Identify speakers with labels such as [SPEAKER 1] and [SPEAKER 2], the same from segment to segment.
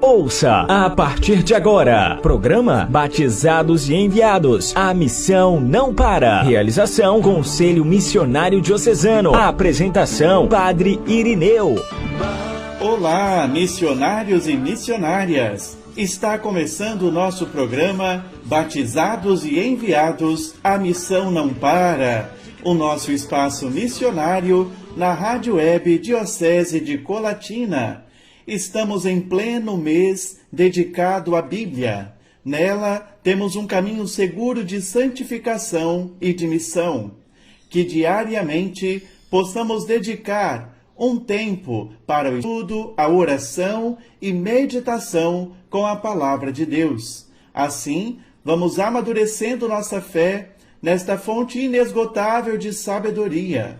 [SPEAKER 1] Ouça a partir de agora, programa Batizados e Enviados. A missão não para. Realização Conselho Missionário Diocesano. A apresentação Padre Irineu.
[SPEAKER 2] Olá, missionários e missionárias. Está começando o nosso programa Batizados e Enviados. A missão não para. O nosso espaço missionário na Rádio Web Diocese de Colatina. Estamos em pleno mês dedicado à Bíblia. Nela, temos um caminho seguro de santificação e de missão. Que diariamente possamos dedicar um tempo para o estudo, a oração e meditação com a Palavra de Deus. Assim, vamos amadurecendo nossa fé nesta fonte inesgotável de sabedoria.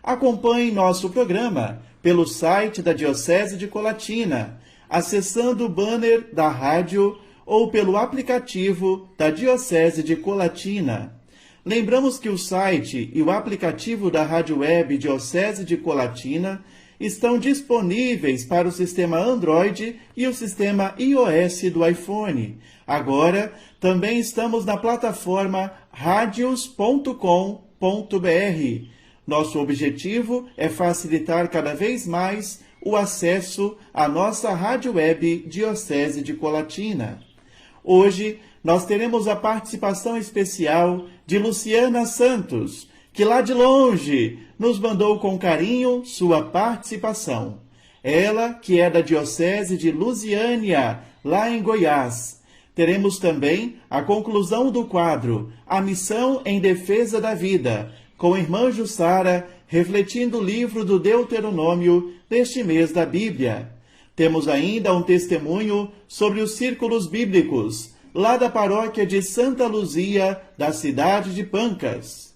[SPEAKER 2] Acompanhe nosso programa pelo site da Diocese de Colatina, acessando o banner da rádio ou pelo aplicativo da Diocese de Colatina. Lembramos que o site e o aplicativo da Rádio Web Diocese de Colatina estão disponíveis para o sistema Android e o sistema iOS do iPhone. Agora, também estamos na plataforma radios.com.br. Nosso objetivo é facilitar cada vez mais o acesso à nossa Rádio Web Diocese de Colatina. Hoje, nós teremos a participação especial de Luciana Santos, que lá de longe nos mandou com carinho sua participação. Ela, que é da Diocese de Lusiânia, lá em Goiás. Teremos também a conclusão do quadro A Missão em Defesa da Vida, com a irmã Jussara, refletindo o livro do Deuteronômio deste mês da Bíblia. Temos ainda um testemunho sobre os círculos bíblicos, lá da paróquia de Santa Luzia, da cidade de Pancas.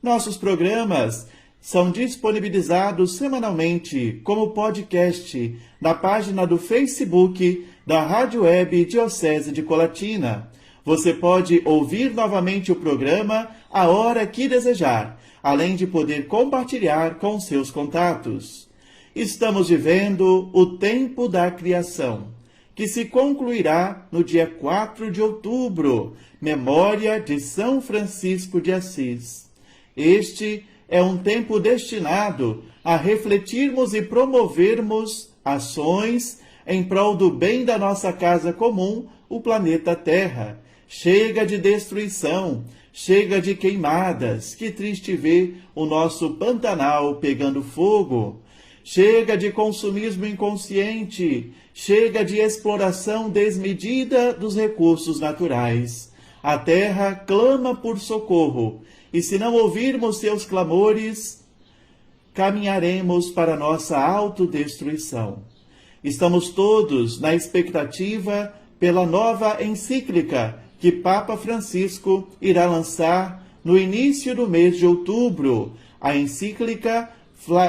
[SPEAKER 2] Nossos programas são disponibilizados semanalmente como podcast na página do Facebook da Rádio Web Diocese de Colatina. Você pode ouvir novamente o programa a hora que desejar, além de poder compartilhar com seus contatos. Estamos vivendo o tempo da criação, que se concluirá no dia 4 de outubro, memória de São Francisco de Assis. Este é um tempo destinado a refletirmos e promovermos ações em prol do bem da nossa casa comum, o planeta Terra. Chega de destruição, chega de queimadas, que triste ver o nosso Pantanal pegando fogo. Chega de consumismo inconsciente, chega de exploração desmedida dos recursos naturais. A terra clama por socorro, e se não ouvirmos seus clamores, caminharemos para nossa autodestruição. Estamos todos na expectativa pela nova encíclica que Papa Francisco irá lançar no início do mês de outubro, a encíclica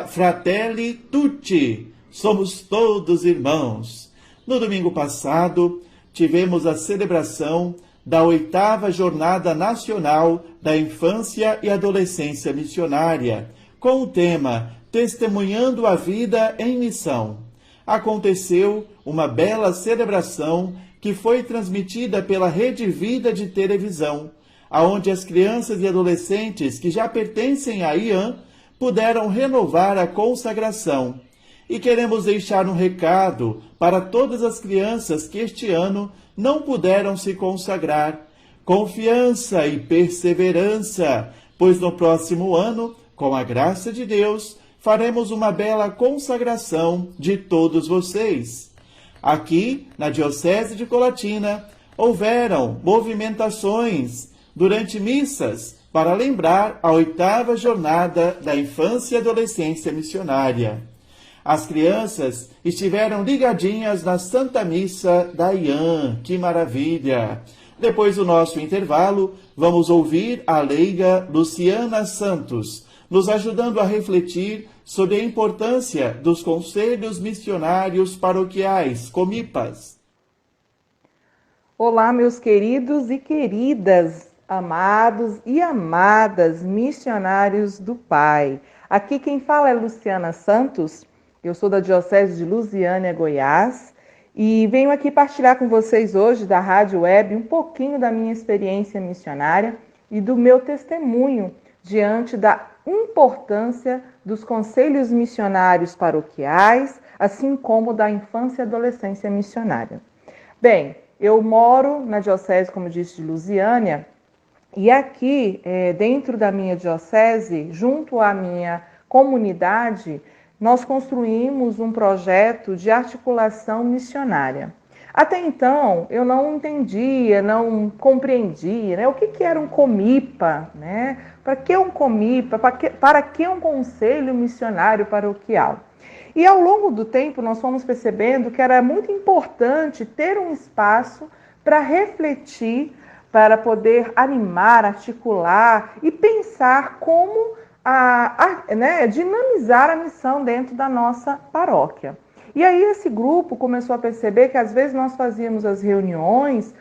[SPEAKER 2] Fratelli Tutti, somos todos irmãos. No domingo passado, tivemos a celebração da 8ª Jornada Nacional da Infância e Adolescência Missionária, com o tema Testemunhando a Vida em Missão. Aconteceu uma bela celebração que foi transmitida pela Rede Vida de televisão, aonde as crianças e adolescentes que já pertencem à IAM puderam renovar a consagração. E queremos deixar um recado para todas as crianças que este ano não puderam se consagrar. Confiança e perseverança, pois no próximo ano, com a graça de Deus, faremos uma bela consagração de todos vocês. Aqui, na Diocese de Colatina, houveram movimentações durante missas para lembrar a 8ª Jornada da Infância e Adolescência Missionária. As crianças estiveram ligadinhas na Santa Missa da IAM. Que maravilha! Depois do nosso intervalo, vamos ouvir a leiga Luciana Santos, nos ajudando a refletir sobre a importância dos Conselhos Missionários Paroquiais, COMIPAs.
[SPEAKER 3] Olá, meus queridos e queridas, amados e amadas missionários do Pai. Aqui quem fala é Luciana Santos, eu sou da Diocese de Lusiânia, Goiás, e venho aqui partilhar com vocês hoje da Rádio Web um pouquinho da minha experiência missionária e do meu testemunho diante da importância dos conselhos missionários paroquiais, assim como da infância e adolescência missionária. Bem, eu moro na diocese, como disse, de Lusiânia, e aqui, dentro da minha diocese, junto à minha comunidade, nós construímos um projeto de articulação missionária. Até então, eu não entendia, não compreendia, né, o que era um comipa, né? Para que um comipa, para que um conselho missionário paroquial? E ao longo do tempo, nós fomos percebendo que era muito importante ter um espaço para refletir, para poder animar, articular e pensar como dinamizar a missão dentro da nossa paróquia. E aí esse grupo começou a perceber que às vezes nós fazíamos as reuniões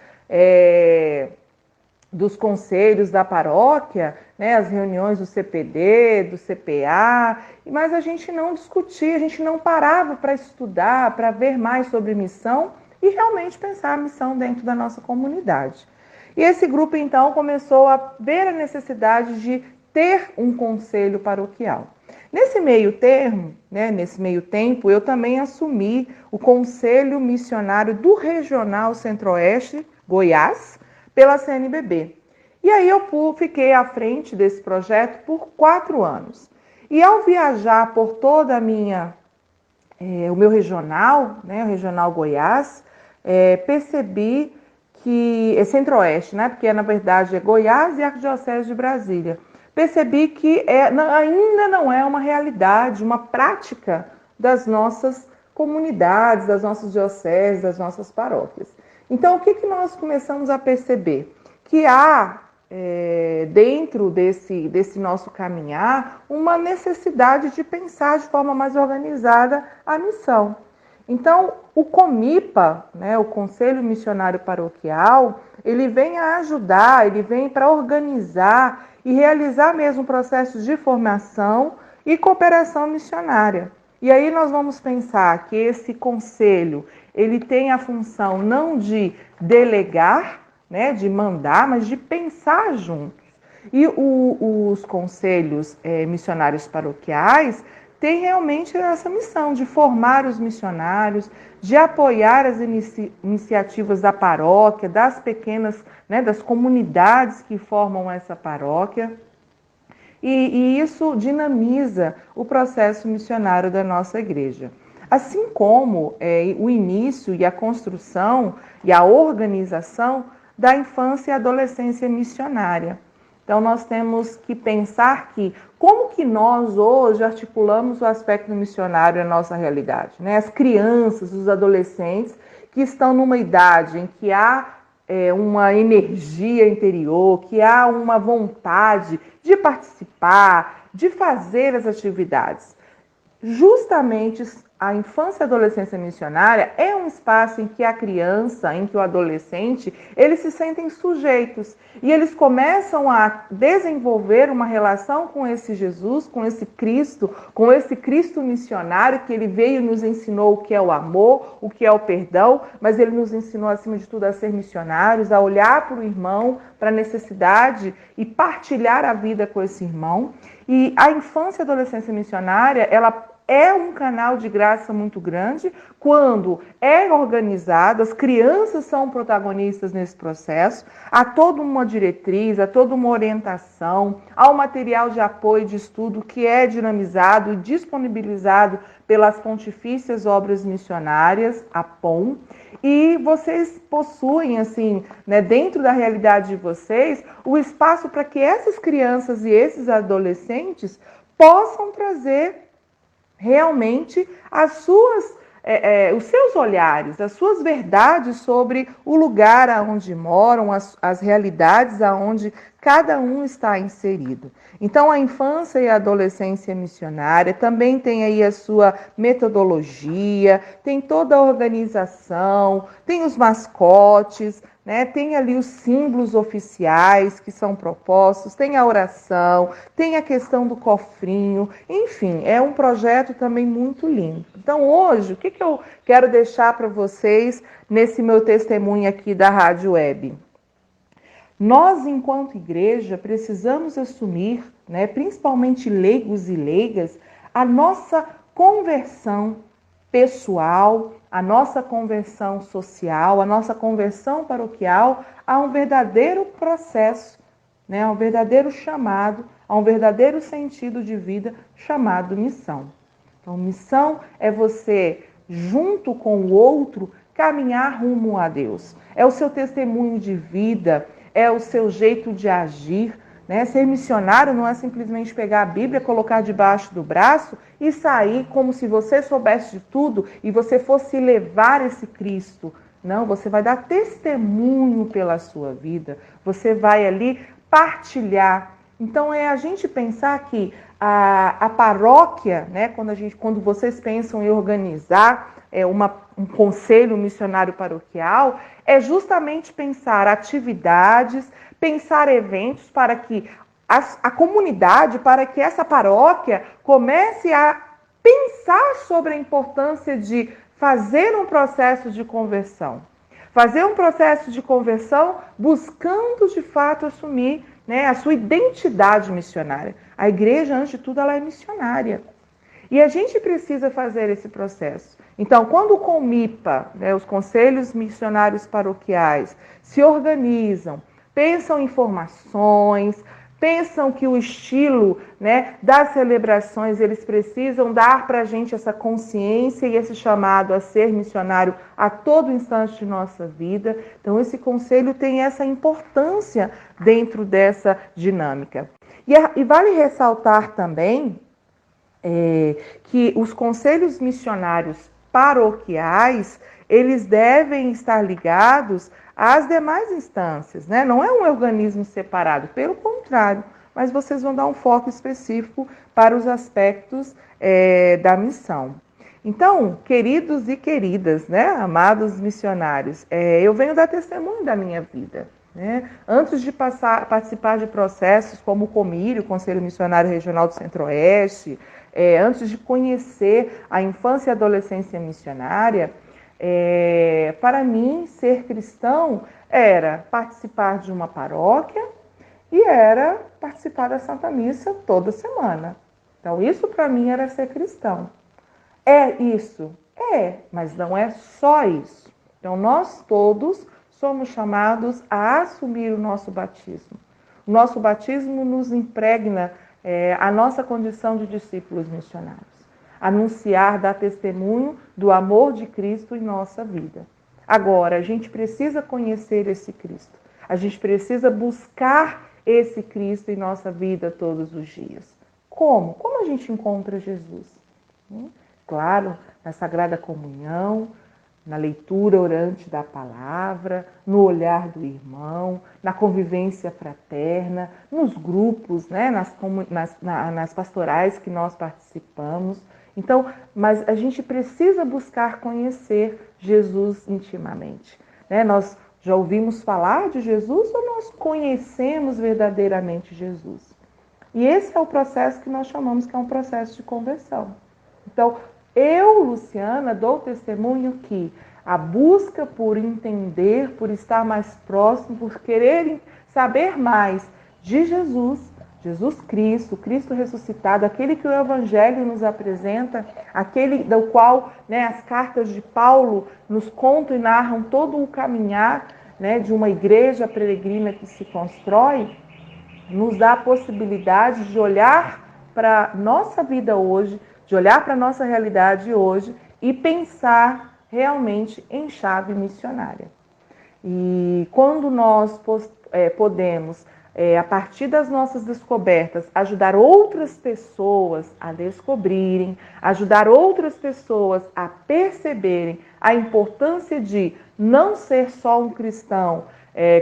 [SPEAKER 3] dos conselhos da paróquia, né, as reuniões do CPD, do CPA, mas a gente não discutia, a gente não parava para estudar, para ver mais sobre missão e realmente pensar a missão dentro da nossa comunidade. E esse grupo, então, começou a ver a necessidade de ter um conselho paroquial. Nesse meio tempo, eu também assumi o Conselho Missionário do Regional Centro-Oeste, Goiás, pela CNBB. E aí eu fiquei à frente desse projeto por 4 anos. E ao viajar por toda o meu regional, né, o Regional Goiás, percebi que é Centro-Oeste, né, porque na verdade é Goiás e Arquidiocese de Brasília. Percebi que ainda não é uma realidade, uma prática das nossas comunidades, das nossas dioceses, das nossas paróquias. Então, o que nós começamos a perceber? Que há, dentro desse nosso caminhar, uma necessidade de pensar de forma mais organizada a missão. Então, o COMIPA, né, o Conselho Missionário Paroquial, ele vem a ajudar, ele vem para organizar e realizar mesmo processos de formação e cooperação missionária. E aí nós vamos pensar que esse conselho, ele tem a função não de delegar, né, de mandar, mas de pensar juntos. E os conselhos missionários paroquiais têm realmente essa missão de formar os missionários, de apoiar as iniciativas da paróquia, das pequenas, né, das comunidades que formam essa paróquia. E isso dinamiza o processo missionário da nossa igreja. Assim como o início e a construção e a organização da infância e adolescência missionária. Então, nós temos que pensar que como que nós hoje articulamos o aspecto missionário na nossa realidade, né? As crianças, os adolescentes que estão numa idade em que há uma energia interior, que há uma vontade de participar, de fazer as atividades. Justamente a infância e adolescência missionária é um espaço em que a criança, em que o adolescente, eles se sentem sujeitos e eles começam a desenvolver uma relação com esse Jesus, com esse Cristo missionário que ele veio e nos ensinou o que é o amor, o que é o perdão, mas ele nos ensinou acima de tudo a ser missionários, a olhar para o irmão, para a necessidade e partilhar a vida com esse irmão. E a infância e adolescência missionária, ela é um canal de graça muito grande quando é organizado, as crianças são protagonistas nesse processo, há toda uma diretriz, há toda uma orientação, há um material de apoio de estudo que é dinamizado e disponibilizado pelas Pontifícias Obras Missionárias, a POM, e vocês possuem, assim, né, dentro da realidade de vocês, o espaço para que essas crianças e esses adolescentes possam trazer realmente os seus olhares, as suas verdades sobre o lugar aonde moram, as realidades aonde cada um está inserido. Então, a infância e a adolescência missionária também tem aí a sua metodologia, tem toda a organização, tem os mascotes, né? Tem ali os símbolos oficiais que são propostos, tem a oração, tem a questão do cofrinho, enfim, é um projeto também muito lindo. Então, hoje, o que eu quero deixar para vocês nesse meu testemunho aqui da Rádio Web? Nós, enquanto igreja, precisamos assumir, né, principalmente leigos e leigas, a nossa conversão pessoal, a nossa conversão social, a nossa conversão paroquial a um verdadeiro processo, né, a um verdadeiro chamado, a um verdadeiro sentido de vida chamado missão. Então, missão é você, junto com o outro, caminhar rumo a Deus. É o seu testemunho de vida, é o seu jeito de agir, né? Ser missionário não é simplesmente pegar a Bíblia, colocar debaixo do braço e sair como se você soubesse de tudo e você fosse levar esse Cristo. Não, você vai dar testemunho pela sua vida, você vai ali partilhar. Então, é a gente pensar que a paróquia, né, quando vocês pensam em organizar um conselho missionário paroquial, é justamente pensar atividades, pensar eventos para que a comunidade, para que essa paróquia comece a pensar sobre a importância de fazer um processo de conversão. Fazer um processo de conversão buscando, de fato, assumir, né, a sua identidade missionária. A igreja, antes de tudo, ela é missionária. E a gente precisa fazer esse processo. Então, quando o COMIPA, né, os Conselhos Missionários Paroquiais, se organizam, pensam em formações, pensam que o estilo, né, das celebrações, eles precisam dar para a gente essa consciência e esse chamado a ser missionário a todo instante de nossa vida. Então, esse conselho tem essa importância dentro dessa dinâmica. E vale ressaltar também que os conselhos missionários paroquiais, eles devem estar ligados às demais instâncias, né? Não é um organismo separado, pelo contrário, mas vocês vão dar um foco específico para os aspectos da missão. Então, queridos e queridas, né, amados missionários, eu venho dar testemunho da minha vida. Né? Antes de participar de processos como o COMIRE, o Conselho Missionário Regional do Centro-Oeste, antes de conhecer a infância e adolescência missionária, para mim, ser cristão era participar de uma paróquia e era participar da Santa Missa toda semana. Então, isso para mim era ser cristão. É isso? Mas não é só isso. Então, nós todos somos chamados a assumir o nosso batismo. O nosso batismo nos impregna a nossa condição de discípulos missionários. Anunciar, dar testemunho do amor de Cristo em nossa vida. Agora, a gente precisa conhecer esse Cristo. A gente precisa buscar esse Cristo em nossa vida todos os dias. Como? Como a gente encontra Jesus? Claro, na Sagrada Comunhão, na leitura orante da palavra, no olhar do irmão, na convivência fraterna, nos grupos, né, nas pastorais que nós participamos. Então, mas a gente precisa buscar conhecer Jesus intimamente. Né? Nós já ouvimos falar de Jesus ou nós conhecemos verdadeiramente Jesus? E esse é o processo que nós chamamos que é um processo de conversão. Então, eu, Luciana, dou testemunho que a busca por entender, por estar mais próximo, por querer saber mais de Jesus, Jesus Cristo, Cristo ressuscitado, aquele que o Evangelho nos apresenta, aquele do qual, né, as cartas de Paulo nos contam e narram todo o caminhar, né, de uma igreja peregrina que se constrói, nos dá a possibilidade de olhar para a nossa vida hoje, de olhar para a nossa realidade hoje e pensar realmente em chave missionária. E quando nós podemos, a partir das nossas descobertas, ajudar outras pessoas a descobrirem, ajudar outras pessoas a perceberem a importância de não ser só um cristão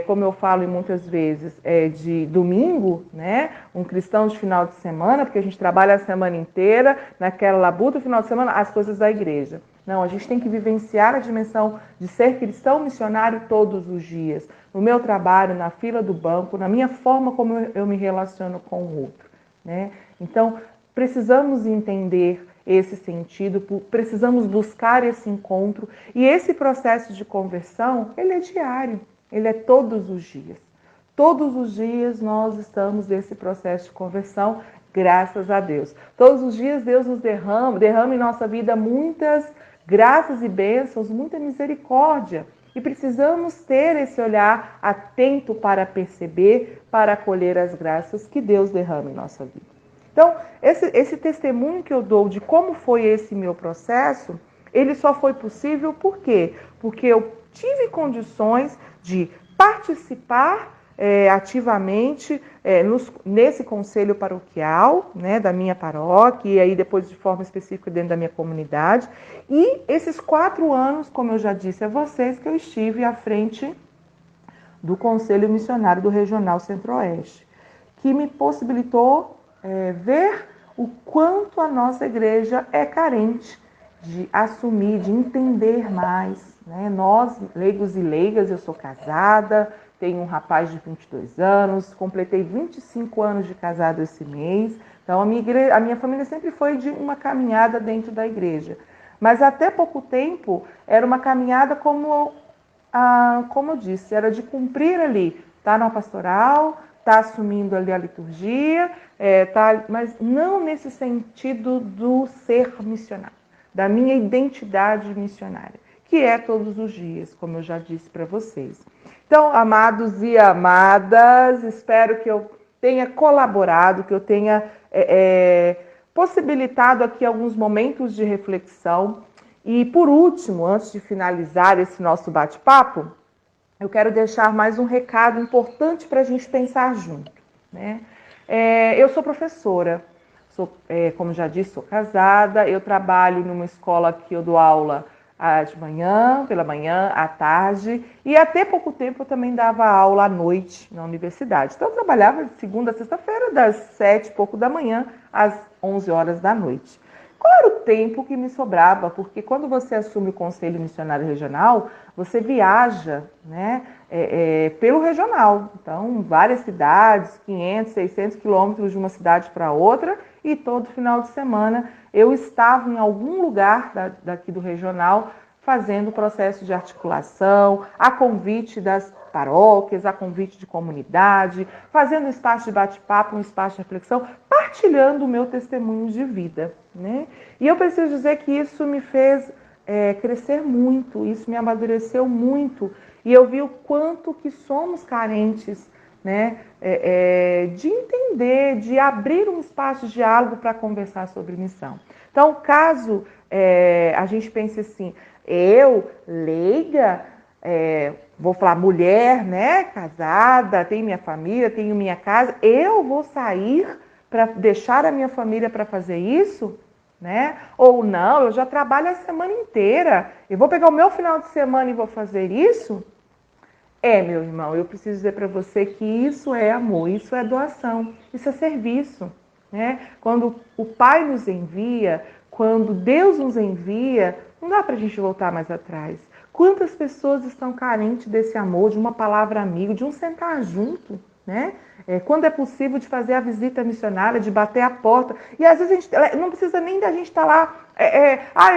[SPEAKER 3] como eu falo muitas vezes, de domingo, né? Um cristão de final de semana, porque a gente trabalha a semana inteira, naquela labuta, final de semana, as coisas da igreja. Não, a gente tem que vivenciar a dimensão de ser cristão missionário todos os dias. No meu trabalho, na fila do banco, na minha forma como eu me relaciono com o outro, né? Então, precisamos entender esse sentido, precisamos buscar esse encontro. E esse processo de conversão, ele é diário, ele é todos os dias. Todos os dias nós estamos nesse processo de conversão, graças a Deus. Todos os dias Deus nos derrama em nossa vida muitas graças e bênçãos, muita misericórdia. E precisamos ter esse olhar atento para perceber, para acolher as graças que Deus derrama em nossa vida. Então, esse testemunho que eu dou de como foi esse meu processo, ele só foi possível por quê? Porque eu tive condições de participar ativamente nesse conselho paroquial, né, da minha paróquia, e aí depois de forma específica dentro da minha comunidade. E esses 4 anos, como eu já disse a vocês, que eu estive à frente do Conselho Missionário do Regional Centro-Oeste, que me possibilitou ver o quanto a nossa igreja é carente de assumir, de entender mais, né? Nós, leigos e leigas, eu sou casada, tenho um rapaz de 22 anos, completei 25 anos de casado esse mês, então a minha família sempre foi de uma caminhada dentro da igreja. Mas até pouco tempo era uma caminhada como eu disse, era de cumprir ali, tá na pastoral, está assumindo ali a liturgia, mas não nesse sentido do ser missionário, da minha identidade missionária, que é todos os dias, como eu já disse para vocês. Então, amados e amadas, espero que eu tenha colaborado, que eu tenha possibilitado aqui alguns momentos de reflexão. E, por último, antes de finalizar esse nosso bate-papo, eu quero deixar mais um recado importante para a gente pensar junto, né? Eu sou professora, como já disse, sou casada, eu trabalho numa escola que eu dou aula de manhã, pela manhã, à tarde, e até pouco tempo eu também dava aula à noite na universidade. Então eu trabalhava de segunda a sexta-feira, das 7 e pouco da manhã às 11 horas da noite. Qual era o tempo que me sobrava? Porque quando você assume o Conselho Missionário Regional, você viaja, né, pelo regional. Então, várias cidades, 500, 600 quilômetros de uma cidade para outra, e todo final de semana eu estava em algum lugar daqui do regional fazendo o processo de articulação, a convite das paróquias, a convite de comunidade, fazendo um espaço de bate-papo, um espaço de reflexão, partilhando o meu testemunho de vida, né? E eu preciso dizer que isso me fez crescer muito, isso me amadureceu muito, e eu vi o quanto que somos carentes, né, de entender, de abrir um espaço de diálogo para conversar sobre missão. Então, caso a gente pense assim, eu, leiga, vou falar mulher, né, casada, tenho minha família, tenho minha casa, eu vou sair para deixar a minha família para fazer isso? Né? Ou não, eu já trabalho a semana inteira, eu vou pegar o meu final de semana e vou fazer isso? Meu irmão, eu preciso dizer para você que isso é amor, isso é doação, isso é serviço, né? Quando o Pai nos envia, quando Deus nos envia, não dá para a gente voltar mais atrás. Quantas pessoas estão carentes desse amor, de uma palavra amigo, de um sentar junto, né? Quando é possível de fazer a visita missionária, de bater a porta. E às vezes a gente não precisa nem da gente estar lá,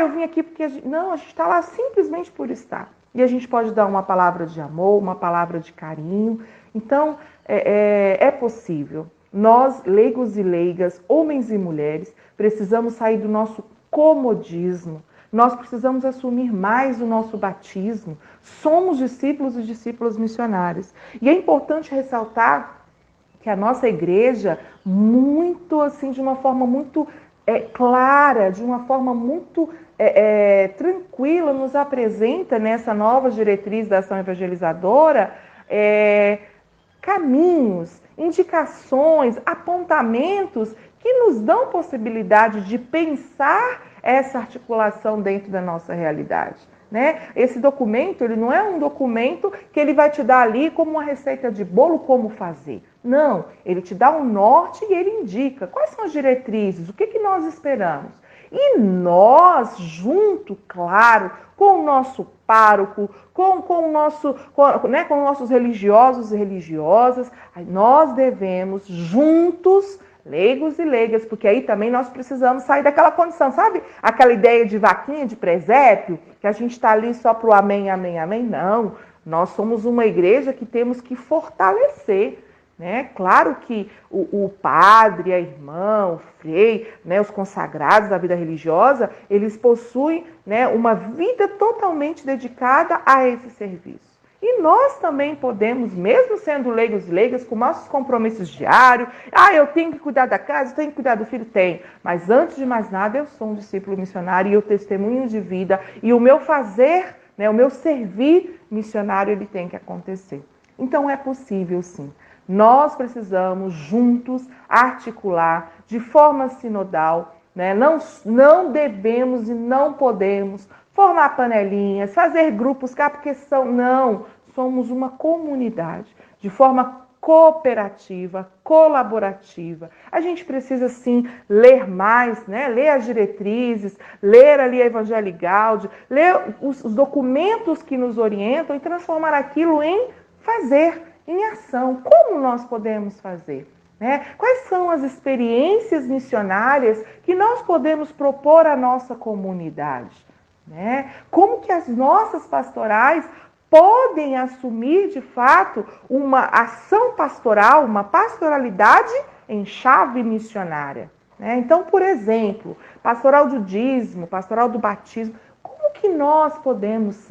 [SPEAKER 3] eu vim aqui porque... Não, a gente está lá simplesmente por estar. E a gente pode dar uma palavra de amor, uma palavra de carinho. Então, é possível. Nós, leigos e leigas, homens e mulheres, precisamos sair do nosso comodismo. Nós precisamos assumir mais o nosso batismo. Somos discípulos e discípulas missionários. E é importante ressaltar que a nossa igreja, muito assim, de uma forma muito clara, de uma forma muito tranquila, nos apresenta nessa nova diretriz da ação evangelizadora caminhos, indicações, apontamentos que nos dão possibilidade de pensar essa articulação dentro da nossa realidade. né? Esse documento, ele não é um documento que ele vai te dar ali como uma receita de bolo como fazer. Não, ele te dá um norte e ele indica quais são as diretrizes, o que nós esperamos. E nós, junto, claro, com o nosso pároco, com nossos religiosos e religiosas, nós devemos juntos, leigos e leigas, porque aí também nós precisamos sair daquela condição, sabe? Aquela ideia de vaquinha de presépio, que a gente está ali só para o amém, amém, amém. Não, nós somos uma igreja que temos que fortalecer. Né? Claro que o padre, a irmã, o frei, né, os consagrados da vida religiosa, eles possuem, né, uma vida totalmente dedicada a esse serviço. E nós também podemos, mesmo sendo leigos e leigas, com nossos compromissos diários, eu tenho que cuidar da casa, eu tenho que cuidar do filho, tenho. Mas antes de mais nada, eu sou um discípulo missionário e eu testemunho de vida. E o meu fazer, né, o meu servir missionário, ele tem que acontecer. Então é possível sim. Nós precisamos juntos articular de forma sinodal, né? Não devemos e não podemos formar panelinhas, fazer grupos, porque somos uma comunidade de forma cooperativa, colaborativa. A gente precisa sim ler mais, né? Ler as diretrizes, ler ali a Evangelii Gaudium, ler os documentos que nos orientam e transformar aquilo em fazer, em ação. Como nós podemos fazer? Né? Quais são as experiências missionárias que nós podemos propor à nossa comunidade? Né? Como que as nossas pastorais podem assumir, de fato, uma ação pastoral, uma pastoralidade em chave missionária? Né? Então, por exemplo, pastoral do dízimo, pastoral do batismo, como que nós podemos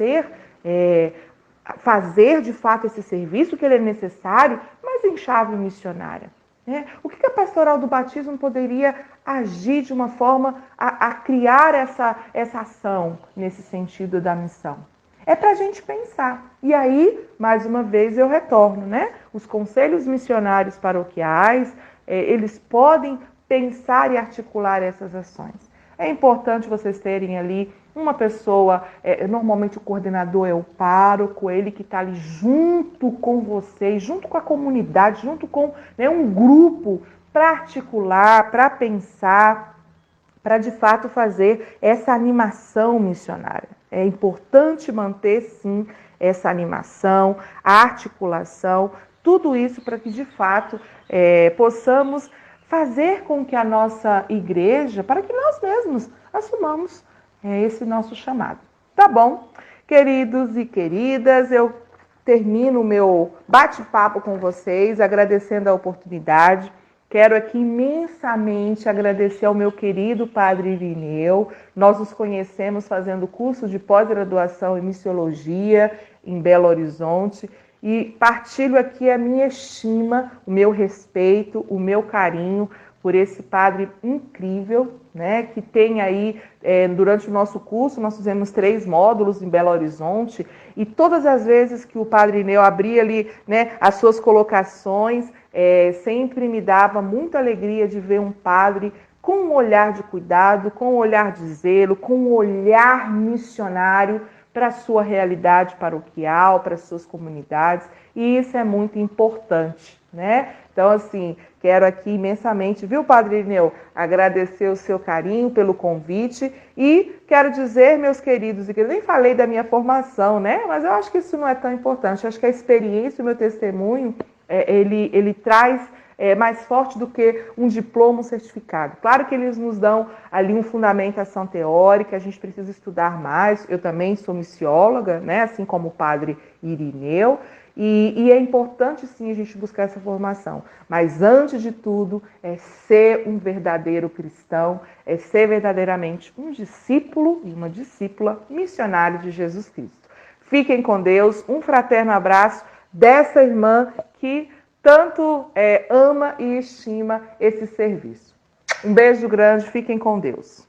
[SPEAKER 3] fazer de fato esse serviço que ele é necessário, mas em chave missionária? Né? O que a pastoral do batismo poderia agir de uma forma a criar essa ação nesse sentido da missão? É para a gente pensar. E aí, mais uma vez, eu retorno, né? Os conselhos missionários paroquiais, eles podem pensar e articular essas ações. É importante vocês terem ali uma pessoa, normalmente o coordenador é o pároco, ele que está ali junto com vocês, junto com a comunidade, junto com, né, um grupo para articular, para pensar, para de fato fazer essa animação missionária. É importante manter, sim, essa animação, a articulação, tudo isso para que de fato possamos fazer com que a nossa igreja, para que nós mesmos assumamos esse nosso chamado. Tá bom? Queridos e queridas, eu termino o meu bate-papo com vocês, agradecendo a oportunidade. Quero aqui imensamente agradecer ao meu querido Padre Irineu. Nós nos conhecemos fazendo curso de pós-graduação em missiologia em Belo Horizonte. E partilho aqui a minha estima, o meu respeito, o meu carinho por esse padre incrível, né, que tem aí, durante o nosso curso, nós fizemos 3 módulos em Belo Horizonte, e todas as vezes que o Padre Irineu abria ali, né, as suas colocações, sempre me dava muita alegria de ver um padre com um olhar de cuidado, com um olhar de zelo, com um olhar missionário para a sua realidade paroquial, para as suas comunidades, e isso é muito importante, né? Então, assim, quero aqui imensamente, viu, Padre Irineu, agradecer o seu carinho pelo convite e quero dizer, meus queridos e queridas, nem falei da minha formação, né? Mas eu acho que isso não é tão importante, eu acho que a experiência, o meu testemunho, ele traz mais forte do que um diploma, um certificado. Claro que eles nos dão ali uma fundamentação teórica, a gente precisa estudar mais. Eu também sou missióloga, né, assim como o Padre Irineu, e é importante sim a gente buscar essa formação. Mas antes de tudo, é ser um verdadeiro cristão, é ser verdadeiramente um discípulo e uma discípula missionário de Jesus Cristo. Fiquem com Deus, um fraterno abraço dessa irmã que tanto ama e estima esse serviço. Um beijo grande, fiquem com Deus.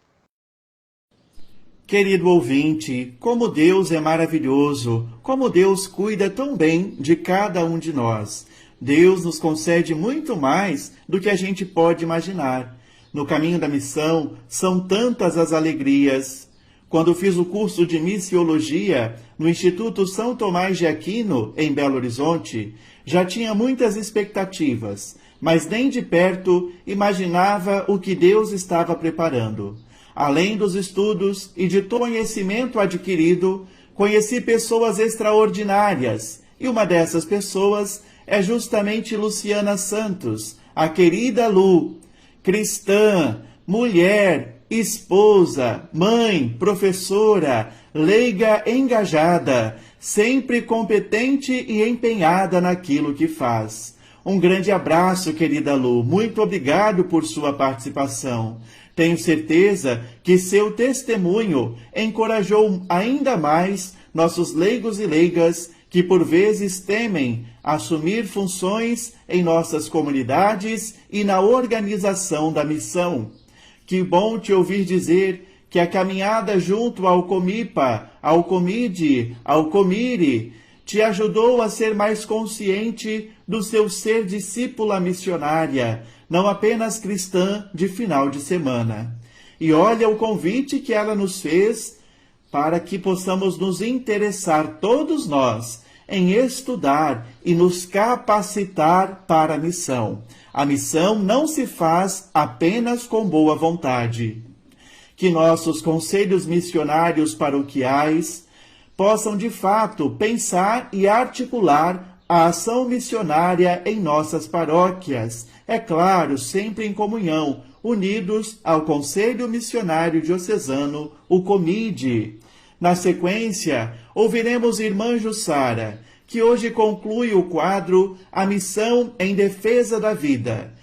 [SPEAKER 2] Querido ouvinte, como Deus é maravilhoso, como Deus cuida tão bem de cada um de nós. Deus nos concede muito mais do que a gente pode imaginar. No caminho da missão, são tantas as alegrias. quando fiz o curso de missiologia no Instituto São Tomás de Aquino, em Belo Horizonte, já tinha muitas expectativas, mas nem de perto imaginava o que Deus estava preparando. Além dos estudos e de todo conhecimento adquirido, conheci pessoas extraordinárias, e uma dessas pessoas é justamente Luciana Santos, a querida Lu, cristã, mulher, esposa, mãe, professora, leiga engajada, sempre competente e empenhada naquilo que faz. Um grande abraço, querida Lu. Muito obrigado por sua participação. Tenho certeza que seu testemunho encorajou ainda mais nossos leigos e leigas que por vezes temem assumir funções em nossas comunidades e na organização da missão. Que bom te ouvir dizer que a caminhada junto ao Comipa, ao Comide, ao Comire, te ajudou a ser mais consciente do seu ser discípula missionária, não apenas cristã de final de semana. E olha o convite que ela nos fez para que possamos nos interessar todos nós em estudar e nos capacitar para a missão. A missão não se faz apenas com boa vontade. Que nossos conselhos missionários paroquiais possam, de fato, pensar e articular a ação missionária em nossas paróquias. É claro, sempre em comunhão, unidos ao Conselho Missionário Diocesano, o COMIDE. Na sequência, ouviremos Irmã Jussara, que hoje conclui o quadro A Missão em Defesa da Vida.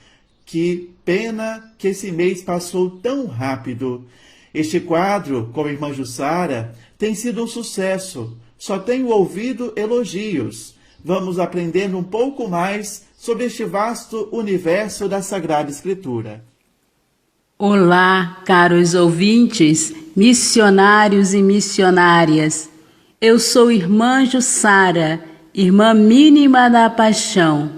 [SPEAKER 2] Que pena que esse mês passou tão rápido. Este quadro, com a Irmã Jussara, tem sido um sucesso. Só tenho ouvido elogios. Vamos aprendendo um pouco mais sobre este vasto universo da Sagrada Escritura.
[SPEAKER 4] Olá, caros ouvintes, missionários e missionárias. Eu sou Irmã Jussara, irmã mínima da Paixão.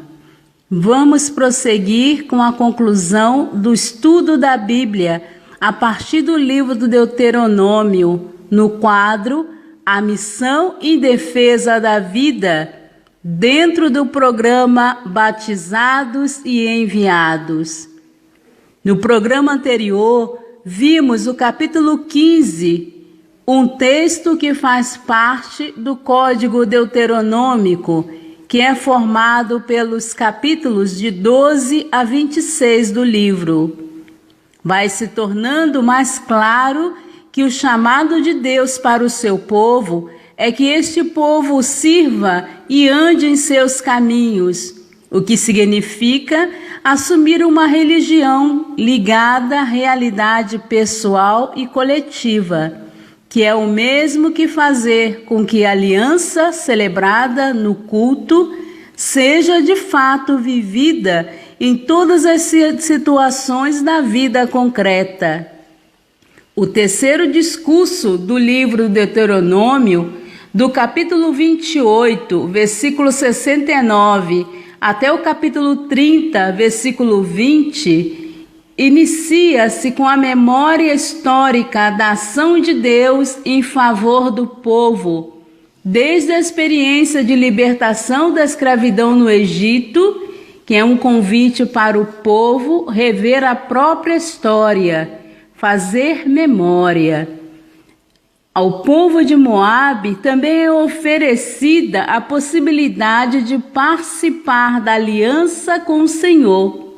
[SPEAKER 4] Vamos prosseguir com a conclusão do estudo da Bíblia a partir do livro do Deuteronômio, no quadro A Missão em Defesa da Vida, dentro do programa Batizados e Enviados. No programa anterior, vimos o capítulo 15, um texto que faz parte do Código Deuteronômico, que é formado pelos capítulos de 12 a 26 do livro. Vai se tornando mais claro que o chamado de Deus para o seu povo é que este povo o sirva e ande em seus caminhos, o que significa assumir uma religião ligada à realidade pessoal e coletiva, que é o mesmo que fazer com que a aliança celebrada no culto seja de fato vivida em todas as situações da vida concreta. O terceiro discurso do livro Deuteronômio, do capítulo 28, versículo 69, até o capítulo 30, versículo 20, inicia-se com a memória histórica da ação de Deus em favor do povo, desde a experiência de libertação da escravidão no Egito, que é um convite para o povo rever a própria história, fazer memória. Ao povo de Moabe também é oferecida a possibilidade de participar da aliança com o Senhor.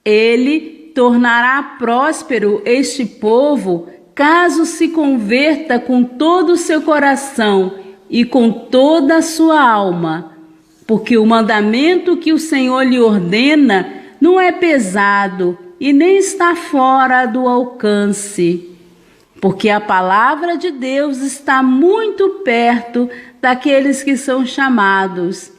[SPEAKER 4] Ele tornará próspero este povo caso se converta com todo o seu coração e com toda a sua alma, porque o mandamento que o Senhor lhe ordena não é pesado e nem está fora do alcance, porque a palavra de Deus está muito perto daqueles que são chamados.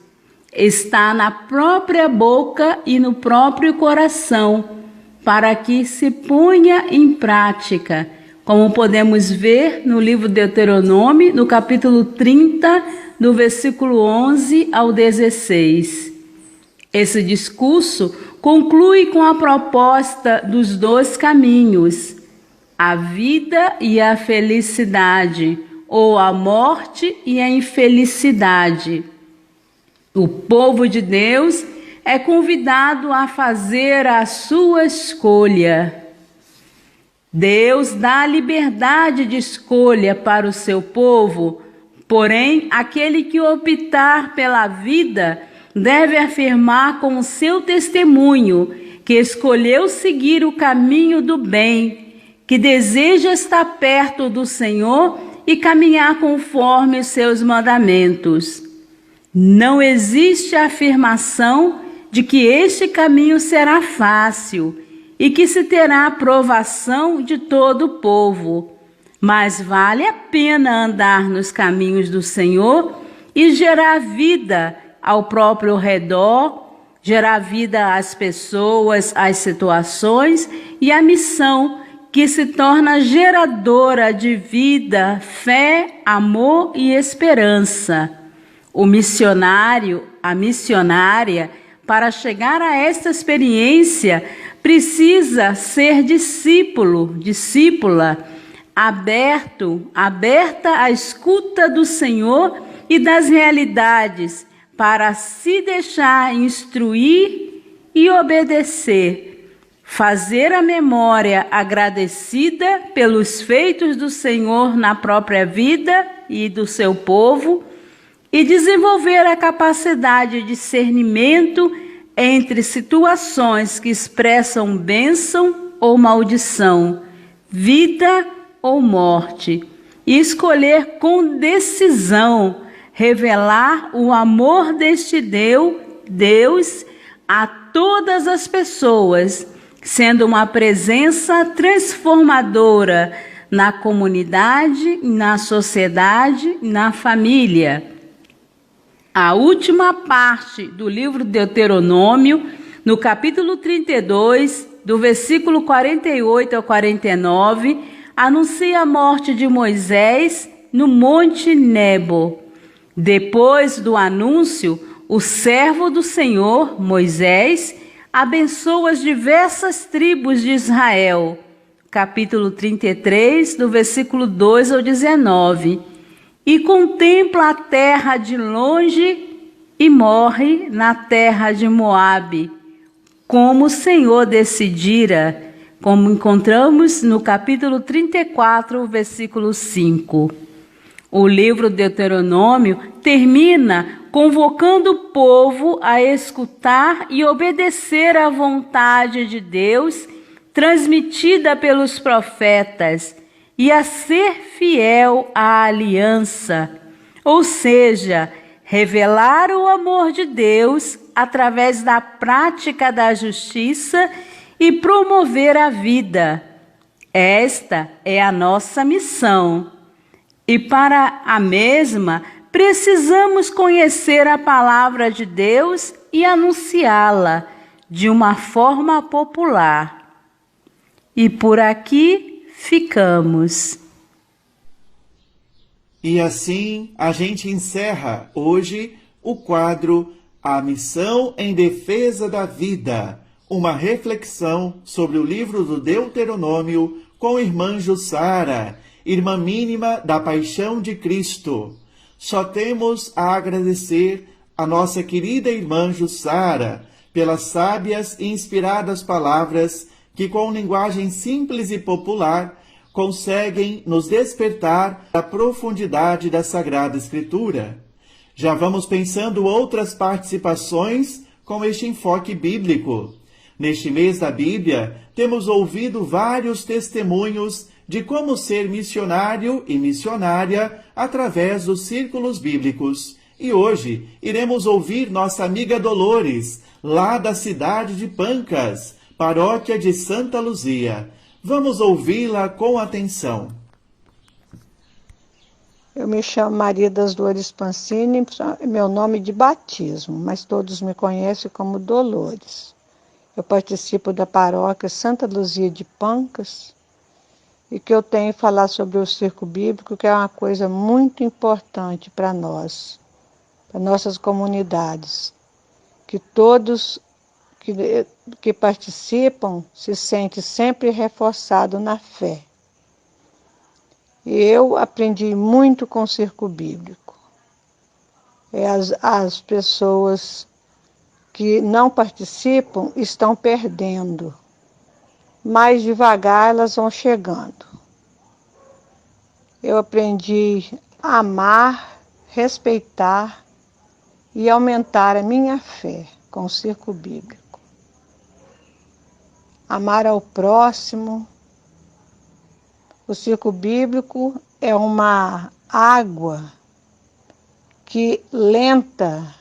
[SPEAKER 4] Está na própria boca e no próprio coração, para que se ponha em prática, como podemos ver no livro de Deuteronômio, no capítulo 30, do versículo 11 ao 16. Esse discurso conclui com a proposta dos dois caminhos. a vida e a felicidade, ou a morte e a infelicidade. O povo de Deus é convidado a fazer a sua escolha. Deus dá liberdade de escolha para o seu povo, porém, aquele que optar pela vida deve afirmar com o seu testemunho que escolheu seguir o caminho do bem, que deseja estar perto do Senhor e caminhar conforme os seus mandamentos. Não existe afirmação de que este caminho será fácil e que se terá aprovação de todo o povo, mas vale a pena andar nos caminhos do Senhor e gerar vida ao próprio redor, gerar vida às pessoas, às situações e à missão que se torna geradora de vida, fé, amor e esperança. O missionário, a missionária, para chegar a esta experiência, precisa ser discípulo, discípula, aberta à escuta do Senhor e das realidades, para se deixar instruir e obedecer, fazer a memória agradecida pelos feitos do Senhor na própria vida e do seu povo, e desenvolver a capacidade de discernimento entre situações que expressam bênção ou maldição, vida ou morte, e escolher com decisão revelar o amor deste Deus a todas as pessoas, sendo uma presença transformadora na comunidade, na sociedade, na família. A última parte do livro de Deuteronômio, no capítulo 32, do versículo 48 ao 49, anuncia a morte de Moisés no Monte Nebo. Depois do anúncio, o servo do Senhor, Moisés, abençoa as diversas tribos de Israel. Capítulo 33, do versículo 2 ao 19. E contempla a terra de longe e morre na terra de Moabe, como o Senhor decidira, como encontramos no capítulo 34, versículo 5. O livro de Deuteronômio termina convocando o povo a escutar e obedecer à vontade de Deus, transmitida pelos profetas, e a ser fiel à aliança, ou seja, revelar o amor de Deus através da prática da justiça e promover a vida. Esta é a nossa missão. E para a mesma, precisamos conhecer a palavra de Deus e anunciá-la de uma forma popular. E por aqui ficamos.
[SPEAKER 2] E assim a gente encerra hoje o quadro A Missão em Defesa da Vida, uma reflexão sobre o livro do Deuteronômio com a irmã Jussara, irmã mínima da Paixão de Cristo. Só temos a agradecer a nossa querida irmã Jussara pelas sábias e inspiradas palavras que, com linguagem simples e popular, conseguem nos despertar da profundidade da Sagrada Escritura. Já vamos pensando outras participações com este enfoque bíblico. Neste mês da Bíblia, temos ouvido vários testemunhos de como ser missionário e missionária através dos círculos bíblicos. E hoje iremos ouvir nossa amiga Dolores, lá da cidade de Pancas, paróquia de Santa Luzia. Vamos ouvi-la com atenção.
[SPEAKER 5] Eu me chamo Maria das Dores Pancini, meu nome de batismo, mas todos me conhecem como Dolores. Eu participo da paróquia Santa Luzia de Pancas e que eu tenho que falar sobre o círculo bíblico, que é uma coisa muito importante para nós, para nossas comunidades, que todos que participam se sentem sempre reforçados na fé. Eu aprendi muito com o Círculo Bíblico. As pessoas que não participam estão perdendo. Mais devagar elas vão chegando. Eu aprendi a amar, respeitar e aumentar a minha fé com o Círculo Bíblico. Amar ao próximo. O Círculo Bíblico é uma água lenta,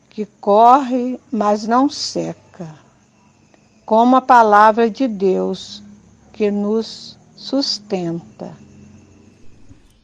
[SPEAKER 5] que corre, mas não seca, como a palavra de Deus que nos sustenta.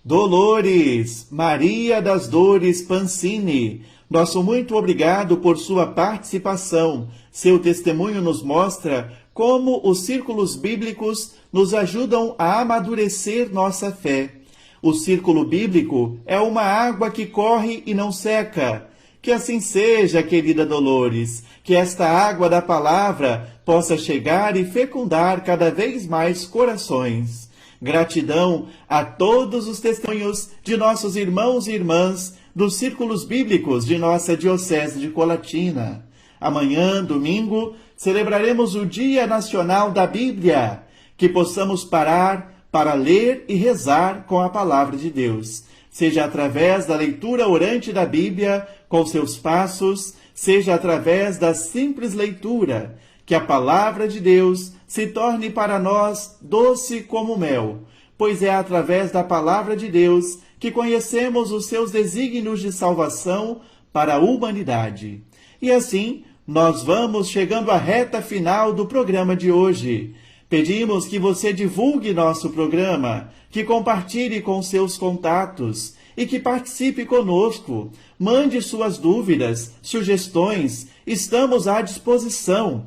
[SPEAKER 2] Dolores, Maria das Dores Pancini, nosso muito obrigado por sua participação. Seu testemunho nos mostra como os círculos bíblicos nos ajudam a amadurecer nossa fé. O círculo bíblico é uma água que corre e não seca. Que assim seja, querida Dolores, que esta água da palavra possa chegar e fecundar cada vez mais corações. Gratidão a todos os testemunhos de nossos irmãos e irmãs dos círculos bíblicos de nossa Diocese de Colatina. Amanhã, domingo, celebraremos o Dia Nacional da Bíblia. Que possamos parar para ler e rezar com a palavra de Deus, seja através da leitura orante da Bíblia, com seus passos, seja através da simples leitura, que a palavra de Deus se torne para nós doce como mel, pois é através da palavra de Deus que conhecemos os seus desígnios de salvação para a humanidade. E assim, nós vamos chegando à reta final do programa de hoje. Pedimos que você divulgue nosso programa, que compartilhe com seus contatos e que participe conosco. Mande suas dúvidas, sugestões, estamos à disposição.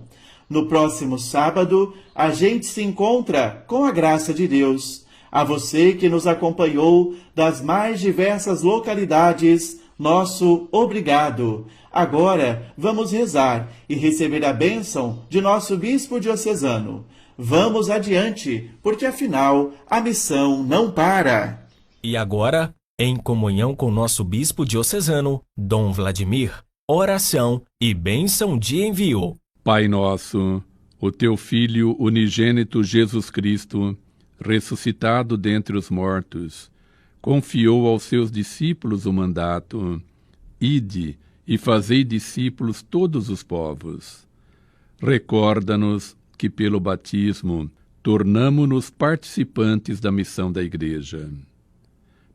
[SPEAKER 2] No próximo sábado, a gente se encontra com a graça de Deus. A você que nos acompanhou das mais diversas localidades, nosso obrigado. Agora, vamos rezar e receber a bênção de nosso bispo diocesano. Vamos adiante, porque afinal a missão não para.
[SPEAKER 1] E agora, em comunhão com nosso bispo diocesano, Dom Vladimir, oração e bênção de envio.
[SPEAKER 6] Pai nosso, o teu Filho unigênito Jesus Cristo, ressuscitado dentre os mortos, confiou aos seus discípulos o mandato: ide e fazei discípulos todos os povos. Recorda-nos que pelo batismo tornamo-nos participantes da missão da Igreja.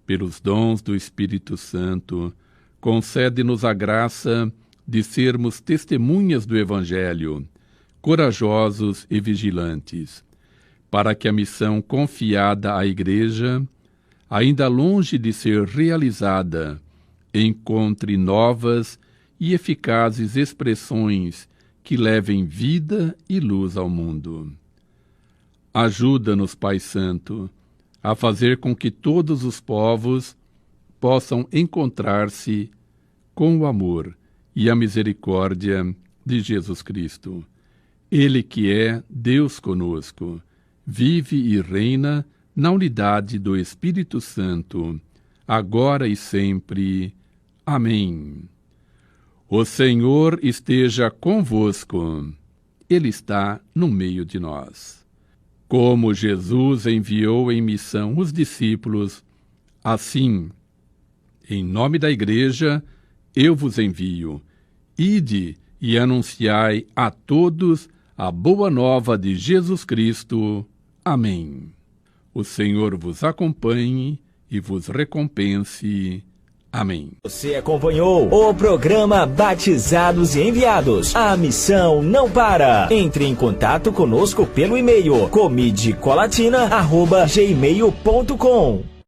[SPEAKER 6] Pelos dons do Espírito Santo, concede-nos a graça de sermos testemunhas do Evangelho, corajosos e vigilantes, para que a missão confiada à Igreja, ainda longe de ser realizada, encontre novas e eficazes expressões que levem vida e luz ao mundo. Ajuda-nos, Pai Santo, a fazer com que todos os povos possam encontrar-se com o amor e a misericórdia de Jesus Cristo. Ele que é Deus conosco, vive e reina na unidade do Espírito Santo, agora e sempre. Amém. O Senhor esteja convosco. Ele está no meio de nós. Como Jesus enviou em missão os discípulos, assim, em nome da Igreja, eu vos envio. Ide e anunciai a todos a boa nova de Jesus Cristo. Amém. O Senhor vos acompanhe e vos recompense. Amém.
[SPEAKER 1] Você acompanhou o programa Batizados e Enviados. A missão não para. Entre em contato conosco pelo e-mail comidecolatina@gmail.com.